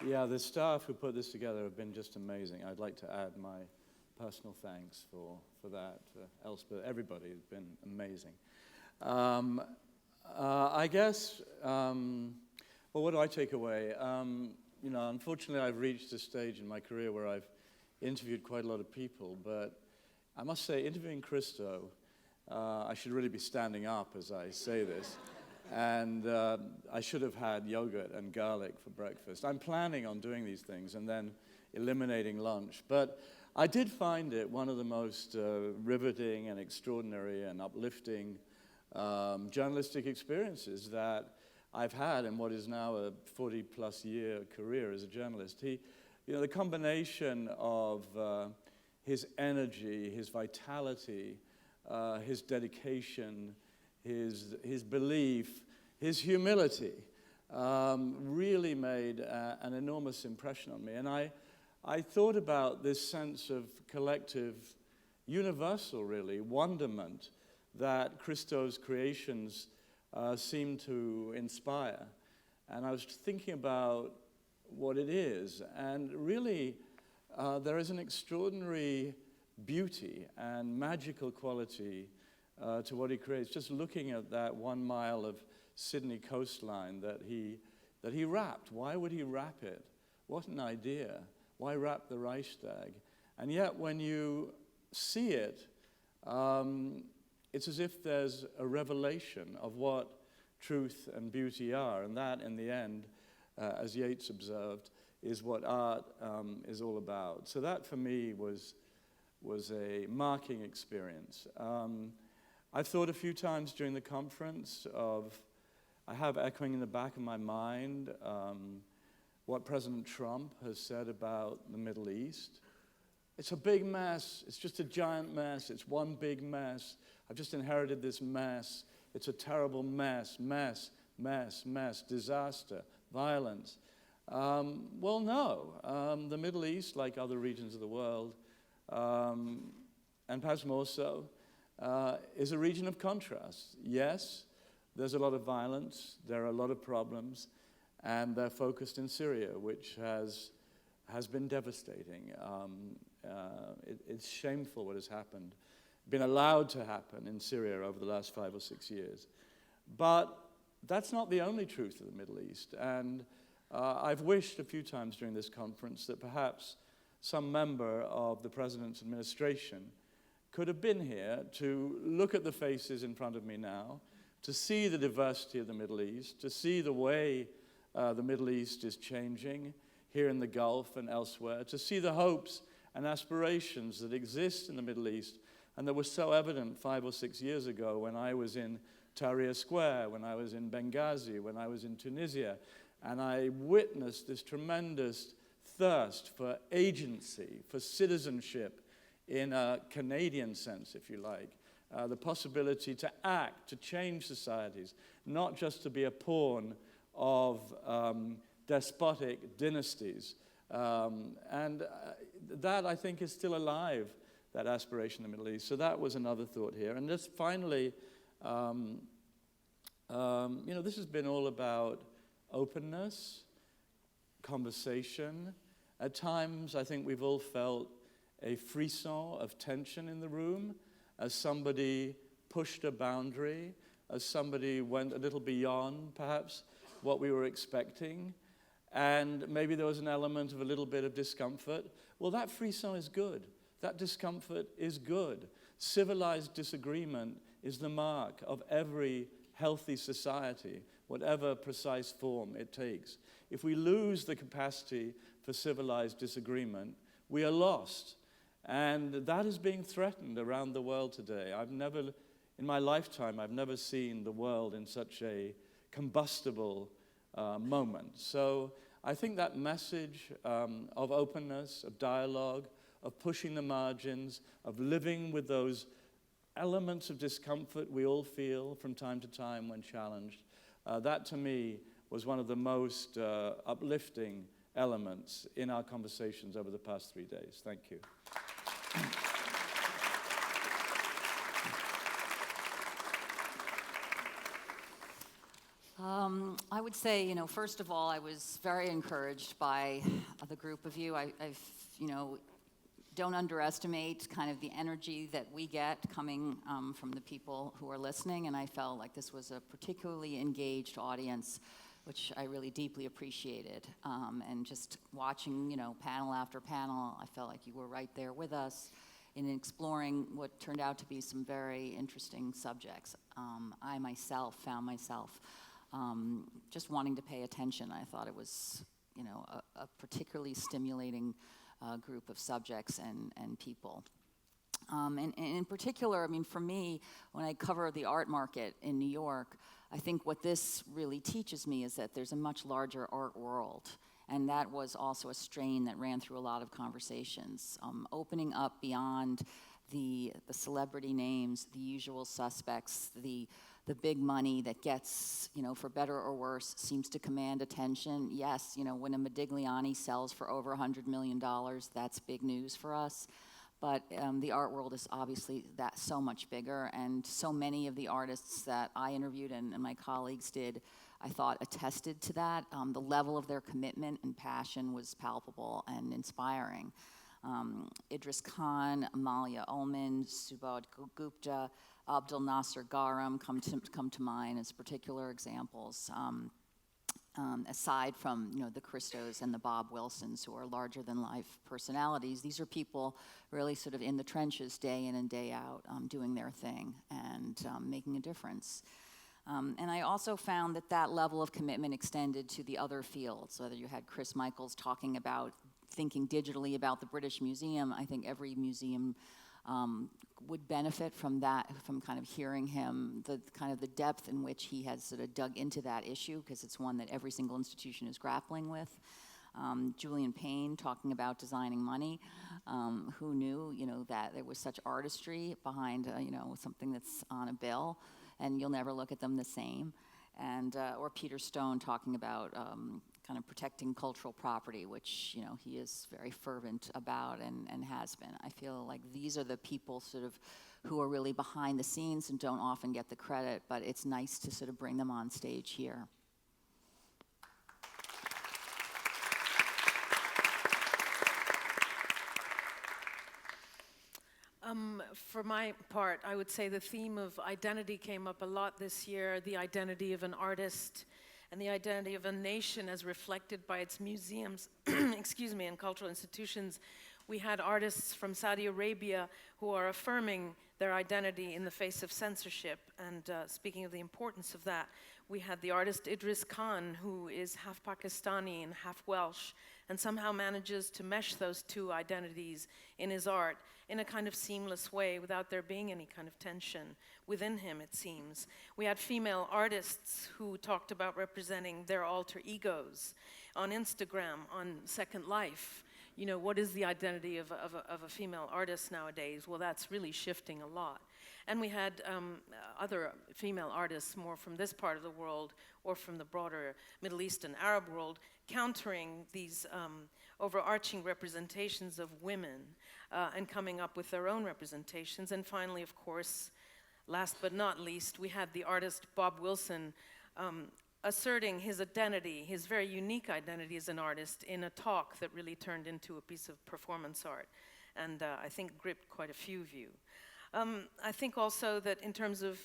Yeah, the staff who put this together have been just amazing. I'd like to add my personal thanks for that. Elspeth, everybody has been amazing. I guess, well, what do I take away? Unfortunately, I've reached a stage in my career where I've interviewed quite a lot of people, but I must say, interviewing Christo, I should really be standing up as I say this. And I should have had yogurt and garlic for breakfast. I'm planning on doing these things and then eliminating lunch. But I did find it one of the most riveting and extraordinary and uplifting journalistic experiences that I've had in what is now a 40-plus year career as a journalist. The combination of his energy, his vitality, his dedication, his belief, his humility really made an enormous impression on me. And I thought about this sense of collective, universal really, wonderment that Christo's creations seem to inspire. And I was thinking about what it is. And really, there is an extraordinary beauty and magical quality to what he creates. Just looking at that 1 mile of Sydney coastline that he wrapped. Why would he wrap it? What an idea. Why wrap the Reichstag? And yet when you see it, it's as if there's a revelation of what truth and beauty are. And that, in the end, as Yeats observed, is what art is all about. So that, for me, was a marking experience. I've thought a few times during the conference I have echoing in the back of my mind what President Trump has said about the Middle East. It's a big mess. It's just a giant mess. It's one big mess. I've just inherited this mess. It's a terrible mess, disaster, violence. Well, no. The Middle East, like other regions of the world, and perhaps more so, is a region of contrast. Yes, there's a lot of violence, there are a lot of problems, and they're focused in Syria, which has been devastating. It's shameful what has happened, been allowed to happen in Syria over the last 5 or 6 years. But that's not the only truth of the Middle East, and I've wished a few times during this conference that perhaps some member of the President's administration could have been here to look at the faces in front of me now, to see the diversity of the Middle East, to see the way the Middle East is changing here in the Gulf and elsewhere, to see the hopes and aspirations that exist in the Middle East and that were so evident 5 or 6 years ago when I was in Tahrir Square, when I was in Benghazi, when I was in Tunisia, and I witnessed this tremendous thirst for agency, for citizenship, in a Canadian sense, if you like, the possibility to act, to change societies, not just to be a pawn of despotic dynasties. And that, I think, is still alive, that aspiration in the Middle East. So that was another thought here. And just finally, this has been all about openness, conversation. At times, I think we've all felt a frisson of tension in the room as somebody pushed a boundary, as somebody went a little beyond, perhaps, what we were expecting. And maybe there was an element of a little bit of discomfort. Well, that frisson is good. That discomfort is good. Civilized disagreement is the mark of every healthy society, whatever precise form it takes. If we lose the capacity for civilized disagreement, we are lost. And that is being threatened around the world today. In my lifetime, I've never seen the world in such a combustible moment. So I think that message of openness, of dialogue, of pushing the margins, of living with those elements of discomfort we all feel from time to time when challenged, that to me was one of the most uplifting elements in our conversations over the past 3 days. Thank you. I would say, first of all, I was very encouraged by the group of you. I've, don't underestimate kind of the energy that we get coming from the people who are listening, and I felt like this was a particularly engaged audience, which I really deeply appreciated. And just watching, panel after panel, I felt like you were right there with us in exploring what turned out to be some very interesting subjects. I myself found myself just wanting to pay attention. I thought it was, a particularly stimulating group of subjects and people. And in particular, for me, when I cover the art market in New York, I think what this really teaches me is that there's a much larger art world. And that was also a strain that ran through a lot of conversations. Opening up beyond the celebrity names, the usual suspects, the big money that gets, for better or worse, seems to command attention. Yes, when a Modigliani sells for over $100 million, that's big news for us. But the art world is obviously that so much bigger, and so many of the artists that I interviewed and my colleagues did, I thought attested to that. The level of their commitment and passion was palpable and inspiring. Idris Khan, Amalia Ullman, Subodh Gupta, Abdul Nasser Garam come to mind as particular examples. Aside from the Christos and the Bob Wilsons, who are larger than life personalities, these are people really sort of in the trenches day in and day out, doing their thing and making a difference. And I also found that level of commitment extended to the other fields, whether you had Chris Michaels talking about thinking digitally about the British Museum. I think every museum would benefit from that, from kind of hearing him, the depth in which he has sort of dug into that issue, because it's one that every single institution is grappling with. Julian Payne talking about designing money. Who knew, that there was such artistry behind, something that's on a bill, and you'll never look at them the same. And or Peter Stone talking about kind of protecting cultural property, which he is very fervent about and has been. I feel like these are the people sort of who are really behind the scenes and don't often get the credit, but it's nice to sort of bring them on stage here. For my part, I would say the theme of identity came up a lot this year, the identity of an artist and the identity of a nation as reflected by its museums, and cultural institutions. We had artists from Saudi Arabia who are affirming their identity in the face of censorship, and speaking of the importance of that, we had the artist Idris Khan, who is half Pakistani and half Welsh, and somehow manages to mesh those two identities in his art in a kind of seamless way without there being any kind of tension within him, it seems. We had female artists who talked about representing their alter egos on Instagram, on Second Life. What is the identity of a female artist nowadays? Well, that's really shifting a lot. And we had other female artists more from this part of the world or from the broader Middle East and Arab world countering these overarching representations of women and coming up with their own representations. And finally, of course, last but not least, we had the artist Bob Wilson asserting his identity, his very unique identity as an artist, in a talk that really turned into a piece of performance art, and I think gripped quite a few of you. I think also that in terms of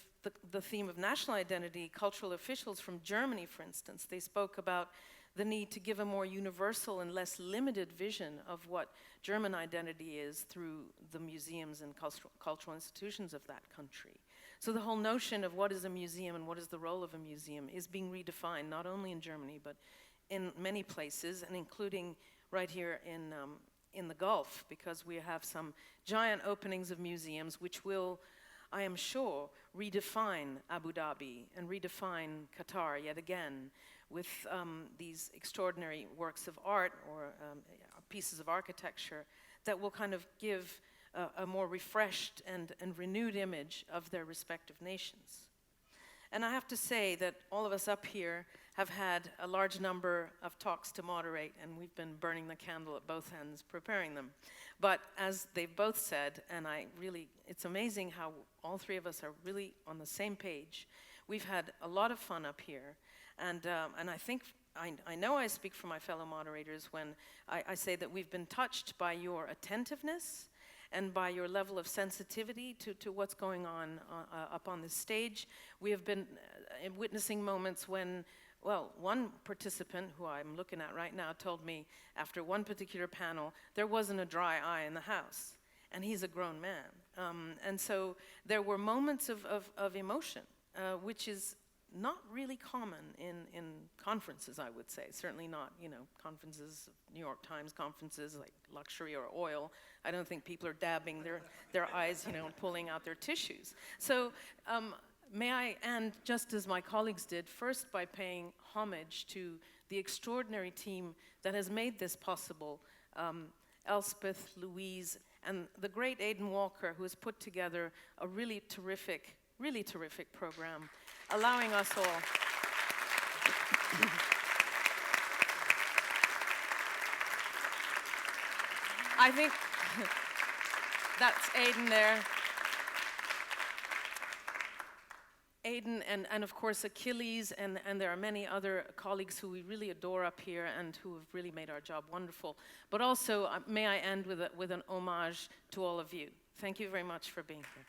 the theme of national identity, cultural officials from Germany, for instance, they spoke about the need to give a more universal and less limited vision of what German identity is through the museums and cultural institutions of that country. So the whole notion of what is a museum and what is the role of a museum is being redefined, not only in Germany, but in many places, and including right here in the Gulf, because we have some giant openings of museums which will, I am sure, redefine Abu Dhabi and redefine Qatar yet again with these extraordinary works of art or pieces of architecture that will kind of give a more refreshed and renewed image of their respective nations. And I have to say that all of us up here have had a large number of talks to moderate, and we've been burning the candle at both ends preparing them. But as they've both said, and it's amazing how all three of us are really on the same page. We've had a lot of fun up here, And I think, I know I speak for my fellow moderators when I say that we've been touched by your attentiveness and by your level of sensitivity to what's going on up on the stage. We have been witnessing moments when, well, one participant, who I'm looking at right now, told me after one particular panel, there wasn't a dry eye in the house, and he's a grown man. And so there were moments of emotion, which is not really common in conferences, I would say. Certainly not, conferences, New York Times conferences like luxury or oil. I don't think people are dabbing their eyes, and pulling out their tissues. So may I end, just as my colleagues did, first by paying homage to the extraordinary team that has made this possible. Elspeth, Louise, and the great Aidan Walker, who has put together a really terrific program, allowing us all. I think that's Aidan there. Aidan and of course Achilles, and there are many other colleagues who we really adore up here and who have really made our job wonderful. But also, may I end with an homage to all of you. Thank you very much for being here.